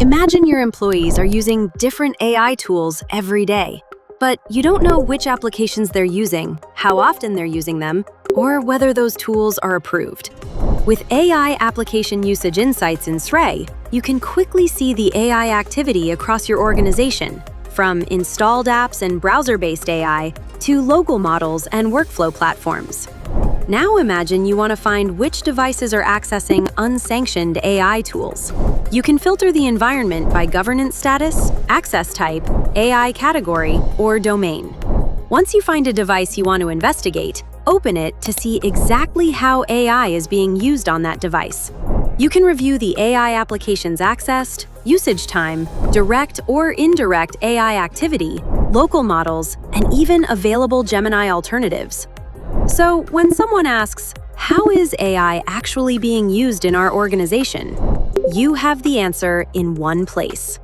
Imagine your employees are using different AI tools every day, but you don't know which applications they're using, how often they're using them, or whether those tools are approved. With AI Application Usage Insights in SRE, you can quickly see the AI activity across your organization, from installed apps and browser-based AI to local models and workflow platforms. Now imagine you want to find which devices are accessing unsanctioned AI tools. You can filter the environment by governance status, access type, AI category, or domain. Once you find a device you want to investigate, open it to see exactly how AI is being used on that device. You can review the AI applications accessed, usage time, direct or indirect AI activity, local models, and even available Gemini alternatives. So when someone asks, "How is AI actually being used in our organization?" you have the answer in one place.